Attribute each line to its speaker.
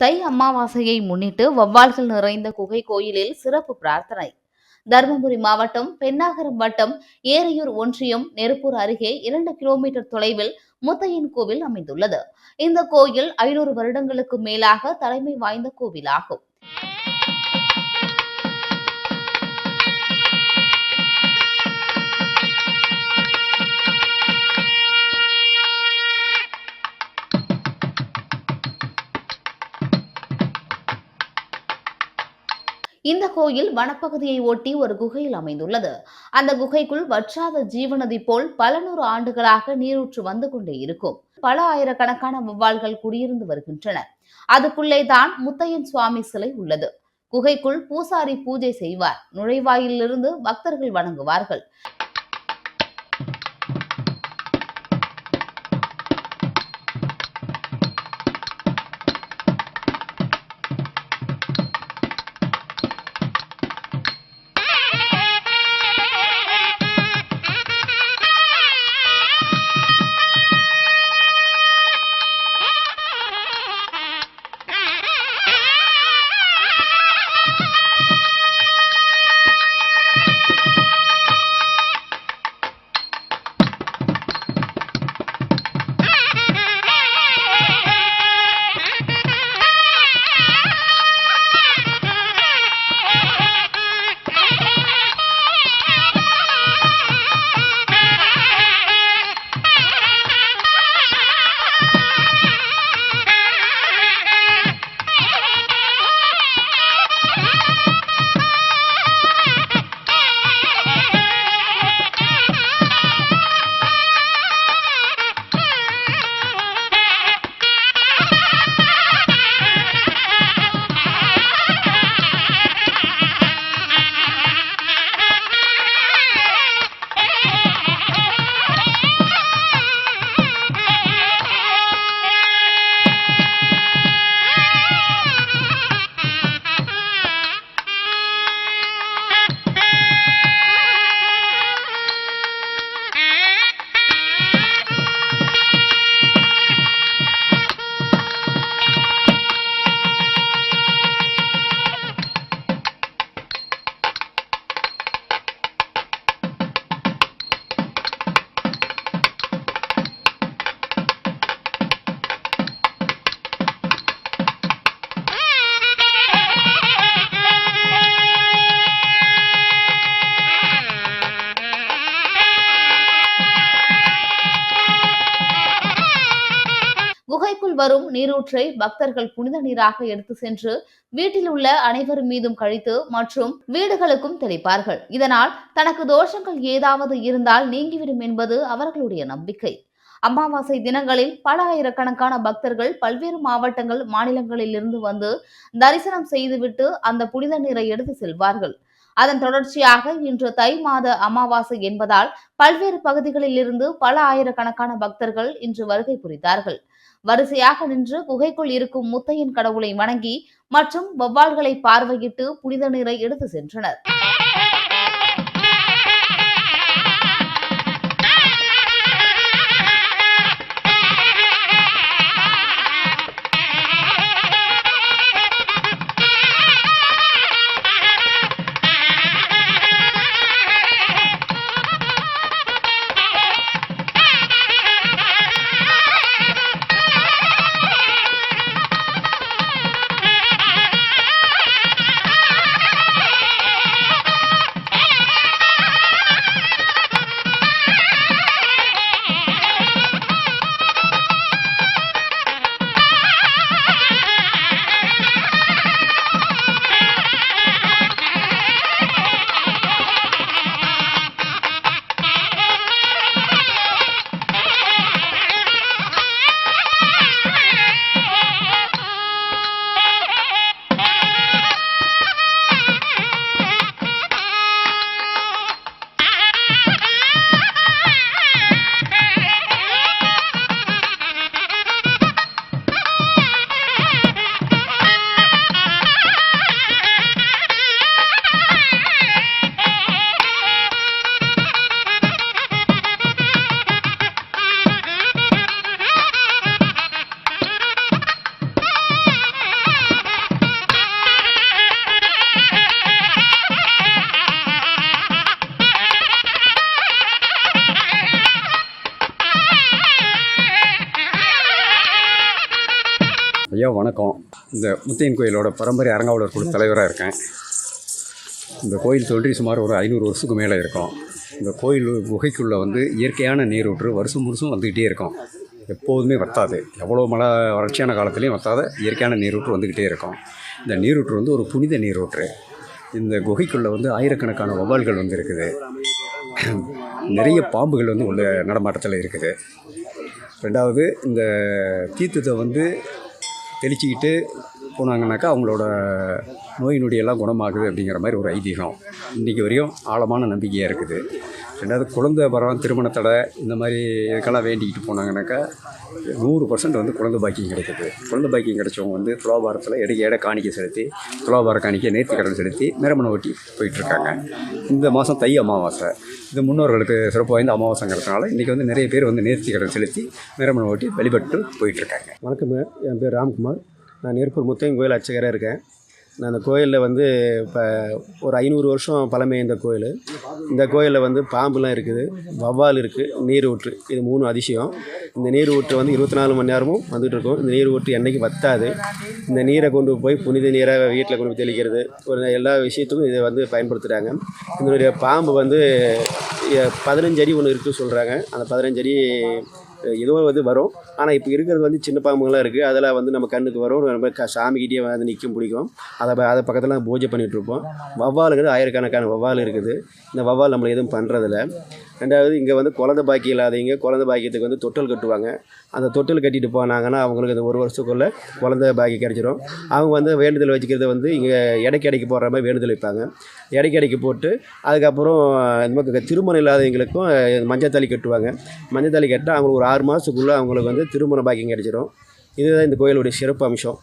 Speaker 1: தை அமாவாசையை முன்னிட்டு வௌவால்கள் நிறைந்த குகை கோயிலில் சிறப்பு பிரார்த்தனை. தருமபுரி மாவட்டம் பென்னாகரம் வட்டம் ஏரியூர் ஒன்றியம் நெருப்பூர் அருகே 2 கிலோமீட்டர் தொலைவில் முத்தையன் கோவில் அமைந்துள்ளது. இந்த கோயில் 500 வருடங்களுக்கு மேலாக தலைமை வாய்ந்த கோவிலாகும். இந்த கோயில் வனப்பகுதியை ஒட்டி ஒரு குகையில் அமைந்துள்ளது. அந்த குகைக்குள் வற்றாத ஜீவநதி போல் பல நூறு ஆண்டுகளாக நீரூற்று வந்து கொண்டே இருக்கும். பல ஆயிரக்கணக்கான வௌவால்கள் குடியிருந்து வருகின்றன. அதுக்குள்ளே தான் முத்தையன் சுவாமி சிலை உள்ளது. குகைக்குள் பூசாரி பூஜை செய்வார். நுழைவாயிலிருந்து பக்தர்கள் வணங்குவார்கள். குகைக்குள் வரும் நீரூற்றை பக்தர்கள் புனித நீராக எடுத்து சென்று வீட்டில் உள்ள அனைவர் மீதும் கழித்து மற்றும் வீடுகளுக்கும் தெளிப்பார்கள். இதனால் தனக்கு தோஷங்கள் ஏதாவது இருந்தால் நீங்கிவிடும் என்பது அவர்களுடைய நம்பிக்கை. அமாவாசை தினங்களில் பல ஆயிரக்கணக்கான பக்தர்கள் பல்வேறு மாவட்டங்கள், மாநிலங்களில் இருந்து வந்து தரிசனம் செய்துவிட்டு அந்த புனித நீரை எடுத்து செல்வார்கள். அதன் தொடர்ச்சியாக இன்று தை மாத அமாவாசை என்பதால் பல்வேறு பகுதிகளில் இருந்து பல ஆயிரக்கணக்கான பக்தர்கள் இன்று வருகை புரிந்தார்கள். வரிசையாக நின்று குகைக்குள் இருக்கும் முத்தையன் கடவுளை வணங்கி மற்றும் வௌவால்களை பார்வையிட்டு புனித நீரை எடுத்து சென்றனர்.
Speaker 2: ஐயா வணக்கம். இந்த முத்தையன் கோயிலோட பரம்பரை அறங்காவலர் குழு தலைவராக இருக்கேன். இந்த கோயில் தோன்றி சுமார் ஒரு 500 வருஷத்துக்கு மேலே இருக்கும். இந்த கோயில் குகைக்குள்ளே இயற்கையான நீரூற்று வருஷம் வந்துக்கிட்டே இருக்கும். எப்போதுமே வற்றாது. எவ்வளோ மழை வறட்சியான காலத்துலேயும் வற்றாத இயற்கையான நீரூற்று வந்துக்கிட்டே இருக்கும். இந்த நீரூற்று ஒரு புனித நீரூற்று. இந்த குகைக்குள்ளே ஆயிரக்கணக்கான வௌவால்கள் இருக்குது. நிறைய பாம்புகள் உள்ள நடமாட்டத்தில் இருக்குது. ரெண்டாவது, இந்த தீர்த்தத்தை தெளிச்சிக்கிட்டு போனாங்கன்னாக்கா அவங்களோட நோய் நொடியெல்லாம் குணமாகுது அப்படிங்கிற மாதிரி ஒரு ஐதீகம் இன்றைக்கி வரையும் ஆழமான நம்பிக்கையாக இருக்குது. ரெண்டாவது, குழந்தை பருவம், திருமண தடை இந்த மாதிரி இதுக்கெல்லாம் வேண்டிக்கிட்டு போனாங்கன்னாக்கா 100% குழந்தை பாக்கியம் கிடைக்குது. குழந்தை பாக்கியம் கிடைச்சவங்க துலாபாரத்தில் எடை காணிக்கை செலுத்தி, துலாபார காணிக்கை நேர்த்தி கடன் செலுத்தி நிரமணம் ஓட்டி போயிட்டுருக்காங்க. இந்த மாதம் தை அமாவாசை, இது முன்னோர்களுக்கு சிறப்பு வாய்ந்த அமாவாசைங்கிறதுனால இன்றைக்கி நிறைய பேர் நேர்த்தி கடன் செலுத்தி நிரமணம் ஓட்டி வழிபட்டு போயிட்டுருக்காங்க.
Speaker 3: வணக்கங்க, என் பேர் ராம்குமார். நான் நெருப்பூர் முத்தையன் கோயில் அர்ச்சகராக இருக்கேன். நான் அந்த கோயிலில் இப்போ ஒரு 500 வருஷம் பழமை இந்த கோயில். இந்த கோயிலில் பாம்புலாம் இருக்குது, வௌவால் இருக்குது, நீர் ஊற்று, இது 3 அதிசயம். இந்த நீர் ஊற்று 24 மணி நேரமும் வந்துட்டு இருக்கும். இந்த நீர் ஊற்று என்றைக்கு வற்றாது. இந்த நீரை கொண்டு போய் புனித நீரை வீட்டில் கொண்டு போய் தெளிக்கிறது, ஒரு எல்லா விஷயத்துக்கும் இதை பயன்படுத்துகிறாங்க. இதனுடைய பாம்பு 15 அடி ஒன்று இருக்குன்னு சொல்கிறாங்க. அந்த 15 அடி ஏதோ வரும். ஆனால் இப்போ இருக்கிறது சின்ன பாம்புங்களாம் இருக்குது. அதில் நம்ம கண்ணுக்கு வரும். நம்ம சாமிக்கிட்டே நிற்கும், பிடிக்கும். அதை பக்கத்தில் பூஜை பண்ணிகிட்ருப்போம். வௌவாலுங்கிறது ஆயிரக்கணக்கான வௌவால் இருக்குது. இந்த வௌவால் நம்மளை எதுவும் பண்ணுறதில்ல. ரெண்டாவது, இங்கே குழந்தை பாக்கியம் இல்லாதவங்க குழந்தை பாக்கியத்துக்கு தொட்டில் கட்டுவாங்க. அந்த தொட்டில் கட்டிட்டு போனாங்கன்னா அவங்களுக்கு இந்த 1 வருஷத்துக்குள்ளே குழந்தை பாக்கியம் கிடச்சிரும். அவங்க வேண்டுதல் வச்சுக்கிறது இங்கே எடைக்கு போடுற மாதிரி வேண்டுதல் வைப்பாங்க. எடைக்கு போட்டு அதுக்கப்புறம் நமக்கு திருமணம் இல்லாதவங்களுக்கும் மஞ்சள் தாலி கட்டுவாங்க. மஞ்சள் தாலி கட்டால் அவங்களுக்கு ஒரு 6 மாதத்துக்குள்ளே அவங்களுக்கு திருமண பாக்கியம் கிடச்சிரும். இதுதான் இந்த கோயிலுடைய சிறப்பு அம்சம்.